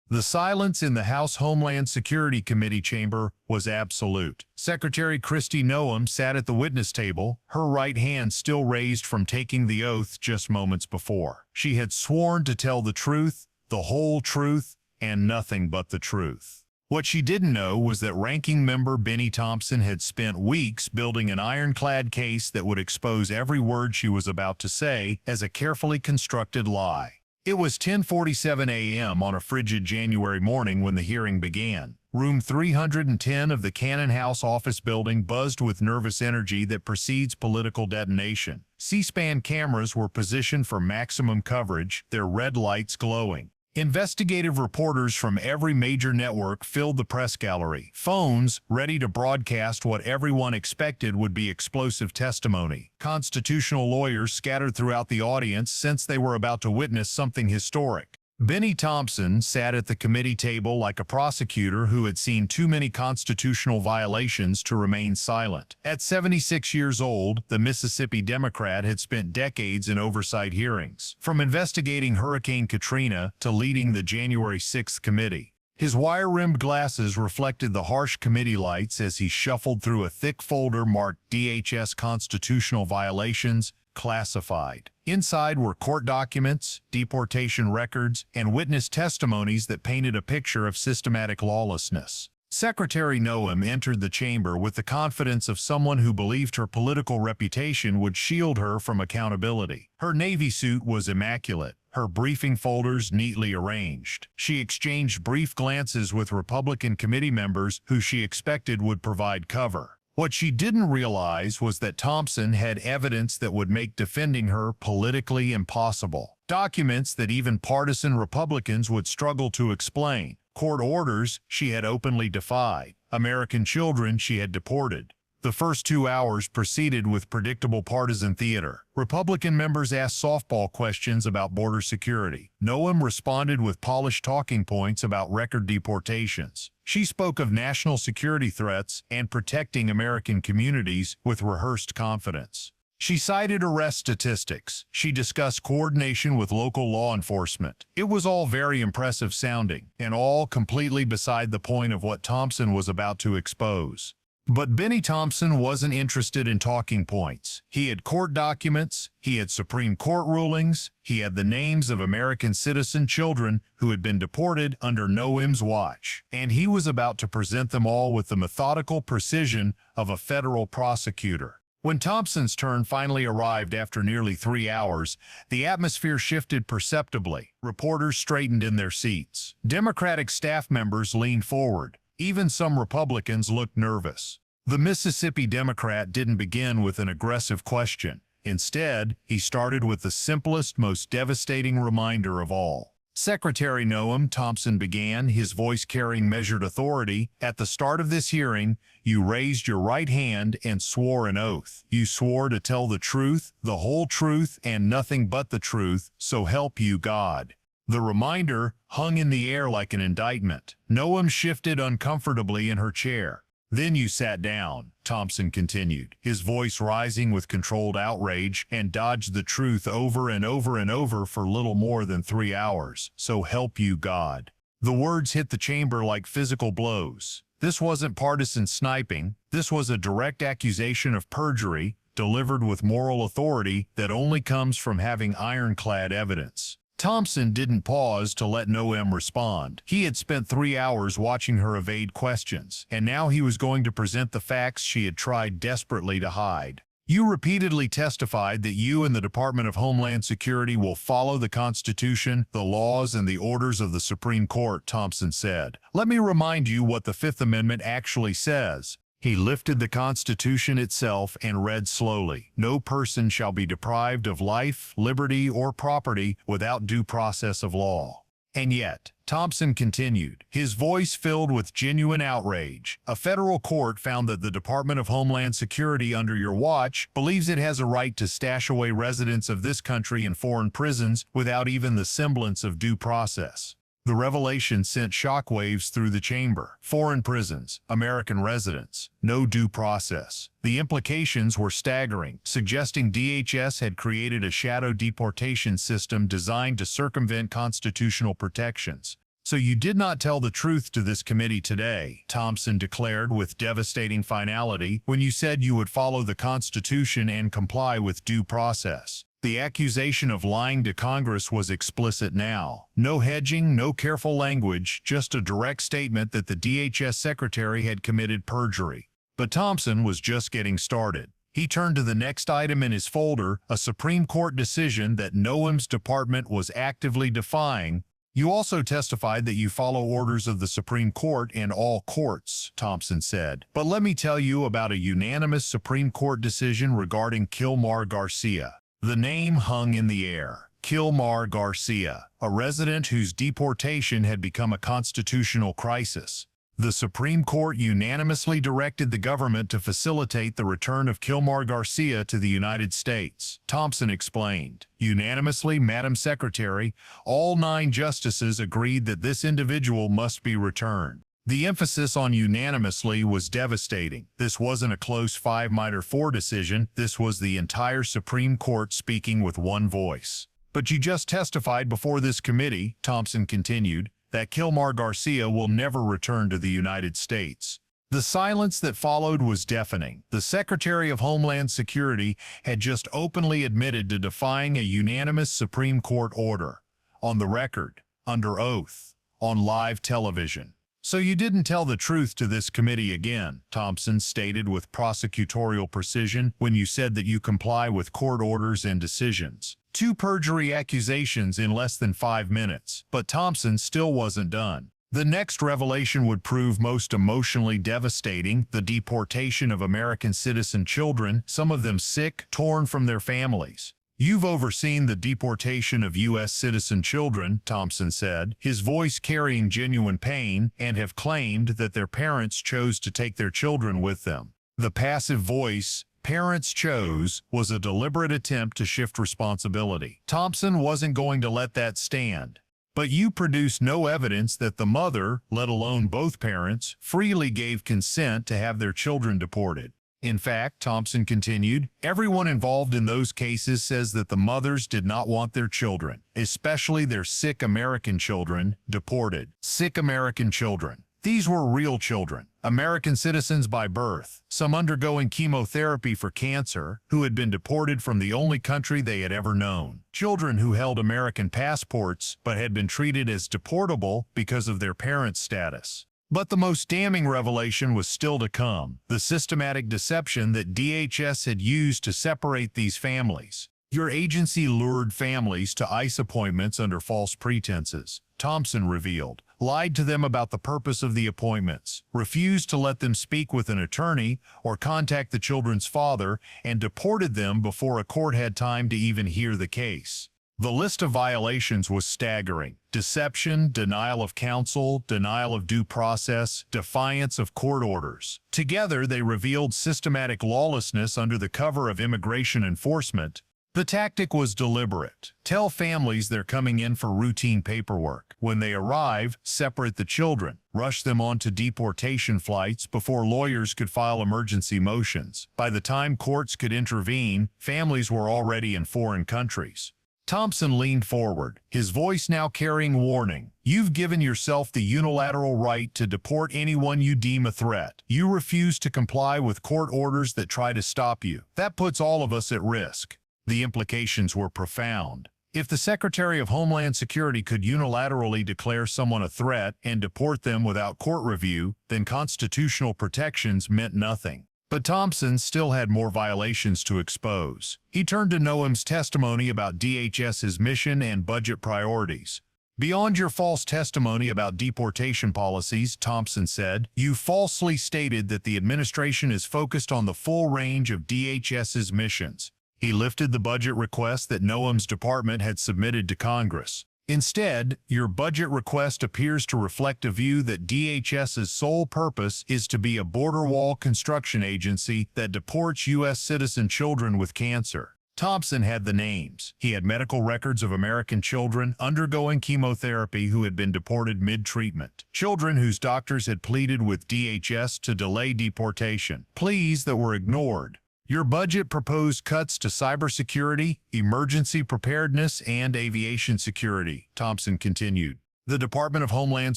The silence in the House Homeland Security Committee chamber was absolute. Secretary Kristi Noem sat at the witness table, her right hand still raised from taking the oath just moments before. She had sworn to tell the truth, the whole truth, and nothing but the truth. What she didn't know was that Ranking Member Bennie Thompson had spent weeks building an ironclad case that would expose every word she was about to say as a carefully constructed lie. It was 10:47 a.m. on a frigid January morning when the hearing began. Room 310 of the Cannon House office building buzzed with nervous energy that precedes political detonation. C-SPAN cameras were positioned for maximum coverage, their red lights glowing. Investigative reporters from every major network filled the press gallery, phones ready to broadcast what everyone expected would be explosive testimony. Constitutional lawyers scattered throughout the audience since they were about to witness something historic. Bennie Thompson sat at the committee table like a prosecutor who had seen too many constitutional violations to remain silent. At 76 years old, the Mississippi Democrat had spent decades in oversight hearings, from investigating Hurricane Katrina to leading the January 6th committee. His wire-rimmed glasses reflected the harsh committee lights as he shuffled through a thick folder marked DHS constitutional violations, classified. Inside were court documents, deportation records, and witness testimonies that painted a picture of systematic lawlessness. Secretary Noem entered the chamber with the confidence of someone who believed her political reputation would shield her from accountability. Her Navy suit was immaculate, her briefing folders neatly arranged. She exchanged brief glances with Republican committee members who she expected would provide cover. What she didn't realize was that Thompson had evidence that would make defending her politically impossible. Documents that even partisan Republicans would struggle to explain. Court orders she had openly defied. American children she had deported. The first 2 hours proceeded with predictable partisan theater. Republican members asked softball questions about border security. Noem responded with polished talking points about record deportations. She spoke of national security threats and protecting American communities with rehearsed confidence. She cited arrest statistics. She discussed coordination with local law enforcement. It was all very impressive sounding, and all completely beside the point of what Thompson was about to expose. But Bennie Thompson wasn't interested in talking points. He had court documents, he had Supreme Court rulings, he had the names of American citizen children who had been deported under Noem's watch, and he was about to present them all with the methodical precision of a federal prosecutor. When Thompson's turn finally arrived after nearly 3 hours, the atmosphere shifted perceptibly. Reporters straightened in their seats. Democratic staff members leaned forward. Even some Republicans looked nervous. The Mississippi Democrat didn't begin with an aggressive question. Instead, he started with the simplest, most devastating reminder of all. Secretary Noem, Thompson began, his voice carrying measured authority. At the start of this hearing, you raised your right hand and swore an oath. You swore to tell the truth, the whole truth, and nothing but the truth, so help you God. The reminder hung in the air like an indictment. Noem shifted uncomfortably in her chair. Then you sat down, Thompson continued, his voice rising with controlled outrage, and dodged the truth over and over and over for little more than 3 hours. So help you God. The words hit the chamber like physical blows. This wasn't partisan sniping. This was a direct accusation of perjury, delivered with moral authority that only comes from having ironclad evidence. Thompson didn't pause to let Noem respond. He had spent 3 hours watching her evade questions, and now he was going to present the facts she had tried desperately to hide. You repeatedly testified that you and the Department of Homeland Security will follow the Constitution, the laws, and the orders of the Supreme Court, Thompson said. Let me remind you what the Fifth Amendment actually says. He lifted the Constitution itself and read slowly, "No person shall be deprived of life, liberty, or property without due process of law." And yet, Thompson continued, his voice filled with genuine outrage. A federal court found that the Department of Homeland Security under your watch believes it has a right to stash away residents of this country in foreign prisons without even the semblance of due process. The revelation sent shockwaves through the chamber. Foreign prisons, American residents, no due process. The implications were staggering, suggesting DHS had created a shadow deportation system designed to circumvent constitutional protections. So you did not tell the truth to this committee today, Thompson declared with devastating finality, when you said you would follow the Constitution and comply with due process. The accusation of lying to Congress was explicit now. No hedging, no careful language, just a direct statement that the DHS secretary had committed perjury. But Thompson was just getting started. He turned to the next item in his folder, a Supreme Court decision that Noem's department was actively defying. You also testified that you follow orders of the Supreme Court and all courts, Thompson said. But let me tell you about a unanimous Supreme Court decision regarding Kilmar Garcia. The name hung in the air. Kilmar Garcia, a resident whose deportation had become a constitutional crisis. The Supreme Court unanimously directed the government to facilitate the return of Kilmar Garcia to the United States. Thompson explained. Unanimously, Madam Secretary, all 9 justices agreed that this individual must be returned. The emphasis on unanimously was devastating. This wasn't a close 5-4 decision. This was the entire Supreme Court speaking with one voice. But you just testified before this committee, Thompson continued, that Kilmar Garcia will never return to the United States. The silence that followed was deafening. The Secretary of Homeland Security had just openly admitted to defying a unanimous Supreme Court order. On the record, under oath, on live television. So you didn't tell the truth to this committee again, Thompson stated with prosecutorial precision when you said that you comply with court orders and decisions. 2 perjury accusations in less than 5 minutes, but Thompson still wasn't done. The next revelation would prove most emotionally devastating: the deportation of American citizen children, some of them sick, torn from their families. You've overseen the deportation of U.S. citizen children, Thompson said, his voice carrying genuine pain, and have claimed that their parents chose to take their children with them. The passive voice, "parents chose," was a deliberate attempt to shift responsibility. Thompson wasn't going to let that stand. But you produced no evidence that the mother, let alone both parents, freely gave consent to have their children deported. In fact, Thompson continued, everyone involved in those cases says that the mothers did not want their children, especially their sick American children, deported. Sick American children. These were real children, American citizens by birth, some undergoing chemotherapy for cancer, who had been deported from the only country they had ever known. Children who held American passports but had been treated as deportable because of their parents' status. But the most damning revelation was still to come: the systematic deception that DHS had used to separate these families. Your agency lured families to ICE appointments under false pretenses, Thompson revealed, lied to them about the purpose of the appointments, refused to let them speak with an attorney or contact the children's father, and deported them before a court had time to even hear the case. The list of violations was staggering: deception, denial of counsel, denial of due process, defiance of court orders. Together, they revealed systematic lawlessness under the cover of immigration enforcement. The tactic was deliberate. Tell families they're coming in for routine paperwork. When they arrive, separate the children. Rush them onto deportation flights before lawyers could file emergency motions. By the time courts could intervene, families were already in foreign countries. Thompson leaned forward, his voice now carrying warning. You've given yourself the unilateral right to deport anyone you deem a threat. You refuse to comply with court orders that try to stop you. That puts all of us at risk. The implications were profound. If the Secretary of Homeland Security could unilaterally declare someone a threat and deport them without court review, then constitutional protections meant nothing. But Thompson still had more violations to expose. He turned to Noem's testimony about DHS's mission and budget priorities. Beyond your false testimony about deportation policies, Thompson said, you falsely stated that the administration is focused on the full range of DHS's missions. He lifted the budget request that Noem's department had submitted to Congress. Instead, your budget request appears to reflect a view that DHS's sole purpose is to be a border wall construction agency that deports U.S. citizen children with cancer. Thompson had the names. He had medical records of American children undergoing chemotherapy who had been deported mid-treatment. Children whose doctors had pleaded with DHS to delay deportation. Pleas that were ignored. Your budget proposed cuts to cybersecurity, emergency preparedness, and aviation security, Thompson continued. The Department of Homeland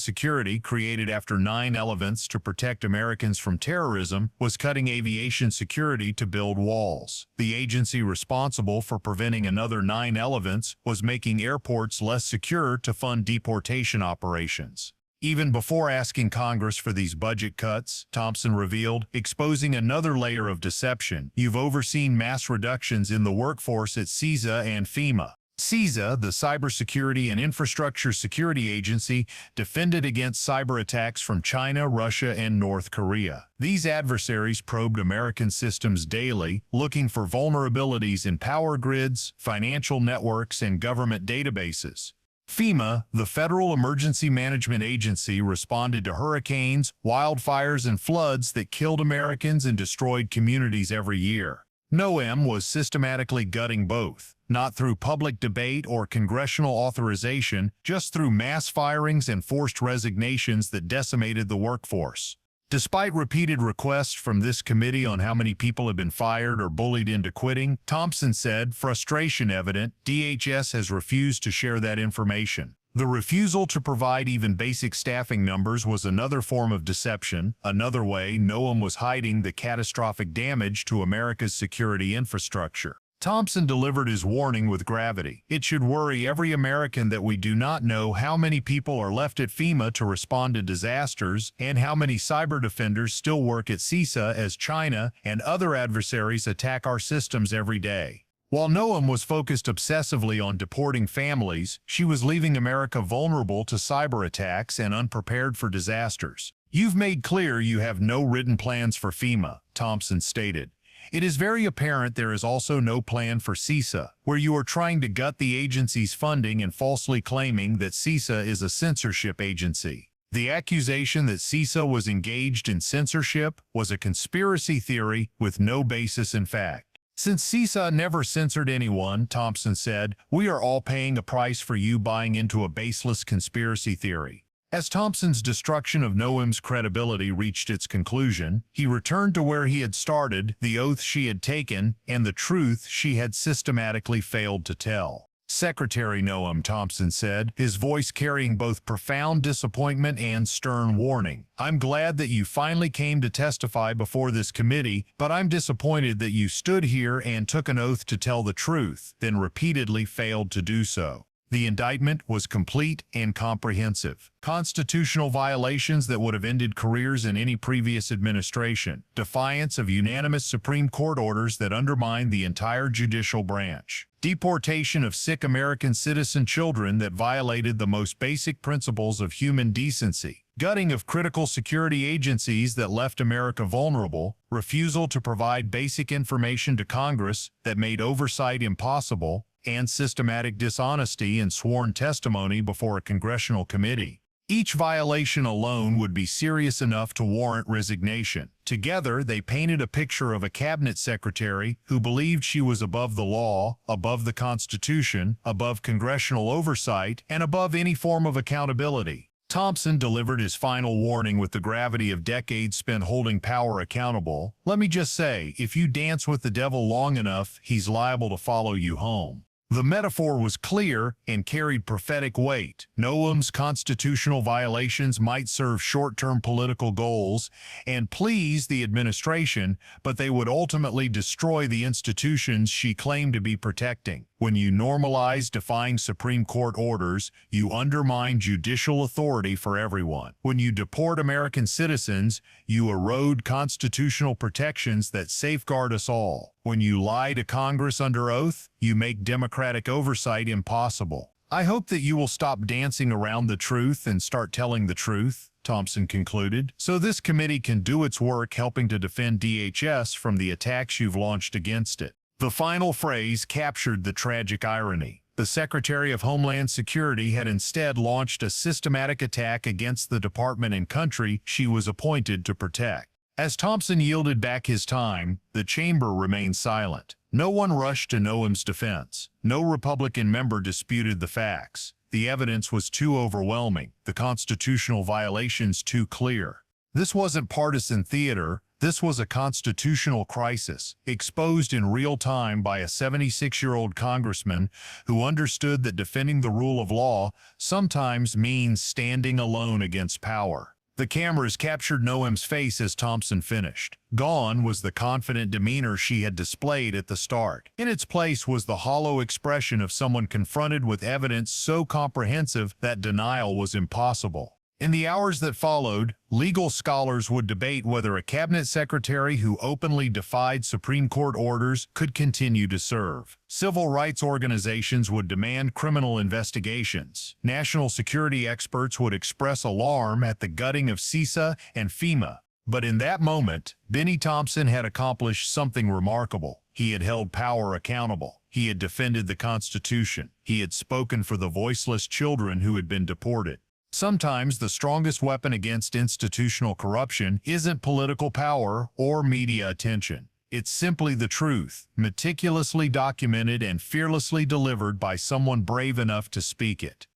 Security, created after 9/11 to protect Americans from terrorism, was cutting aviation security to build walls. The agency responsible for preventing another 9/11 was making airports less secure to fund deportation operations. Even before asking Congress for these budget cuts, Thompson revealed, exposing another layer of deception. You've overseen mass reductions in the workforce at CISA and FEMA. CISA, the Cybersecurity and Infrastructure Security Agency, defended against cyber attacks from China, Russia, and North Korea. These adversaries probed American systems daily, looking for vulnerabilities in power grids, financial networks, and government databases. FEMA, the Federal Emergency Management Agency, responded to hurricanes, wildfires, and floods that killed Americans and destroyed communities every year. Noem was systematically gutting both, not through public debate or congressional authorization, just through mass firings and forced resignations that decimated the workforce. Despite repeated requests from this committee on how many people have been fired or bullied into quitting, Thompson said, frustration evident, DHS has refused to share that information. The refusal to provide even basic staffing numbers was another form of deception, another way Noem was hiding the catastrophic damage to America's security infrastructure. Thompson delivered his warning with gravity. It should worry every American that we do not know how many people are left at FEMA to respond to disasters and how many cyber defenders still work at CISA as China and other adversaries attack our systems every day. While Noem was focused obsessively on deporting families, she was leaving America vulnerable to cyber attacks and unprepared for disasters. You've made clear you have no written plans for FEMA, Thompson stated. It is very apparent there is also no plan for CISA, where you are trying to gut the agency's funding and falsely claiming that CISA is a censorship agency. The accusation that CISA was engaged in censorship was a conspiracy theory with no basis in fact. Since CISA never censored anyone, Thompson said, we are all paying a price for you buying into a baseless conspiracy theory. As Thompson's destruction of Noem's credibility reached its conclusion, he returned to where he had started, the oath she had taken, and the truth she had systematically failed to tell. Secretary Noem, Thompson said, his voice carrying both profound disappointment and stern warning. I'm glad that you finally came to testify before this committee, but I'm disappointed that you stood here and took an oath to tell the truth, then repeatedly failed to do so. The indictment was complete and comprehensive. Constitutional violations that would have ended careers in any previous administration. Defiance of unanimous Supreme Court orders that undermined the entire judicial branch. Deportation of sick American citizen children that violated the most basic principles of human decency. Gutting of critical security agencies that left America vulnerable. Refusal to provide basic information to Congress that made oversight impossible. And systematic dishonesty in sworn testimony before a congressional committee. Each violation alone would be serious enough to warrant resignation. Together, they painted a picture of a cabinet secretary who believed she was above the law, above the Constitution, above congressional oversight, and above any form of accountability. Thompson delivered his final warning with the gravity of decades spent holding power accountable. Let me just say, if you dance with the devil long enough, he's liable to follow you home. The metaphor was clear and carried prophetic weight. Noem's constitutional violations might serve short-term political goals and please the administration, but they would ultimately destroy the institutions she claimed to be protecting. When you normalize defying Supreme Court orders, you undermine judicial authority for everyone. When you deport American citizens, you erode constitutional protections that safeguard us all. When you lie to Congress under oath, you make democratic oversight impossible. I hope that you will stop dancing around the truth and start telling the truth, Thompson concluded, so this committee can do its work helping to defend DHS from the attacks you've launched against it. The final phrase captured the tragic irony. The Secretary of Homeland Security had instead launched a systematic attack against the department and country she was appointed to protect. As Thompson yielded back his time, the chamber remained silent. No one rushed to Noem's defense. No Republican member disputed the facts. The evidence was too overwhelming, the constitutional violations too clear. This wasn't partisan theater. This was a constitutional crisis, exposed in real time by a 76-year-old congressman who understood that defending the rule of law sometimes means standing alone against power. The cameras captured Noem's face as Thompson finished. Gone was the confident demeanor she had displayed at the start. In its place was the hollow expression of someone confronted with evidence so comprehensive that denial was impossible. In the hours that followed, legal scholars would debate whether a cabinet secretary who openly defied Supreme Court orders could continue to serve. Civil rights organizations would demand criminal investigations. National security experts would express alarm at the gutting of CISA and FEMA. But in that moment, Bennie Thompson had accomplished something remarkable. He had held power accountable. He had defended the Constitution. He had spoken for the voiceless children who had been deported. Sometimes the strongest weapon against institutional corruption isn't political power or media attention. It's simply the truth, meticulously documented and fearlessly delivered by someone brave enough to speak it.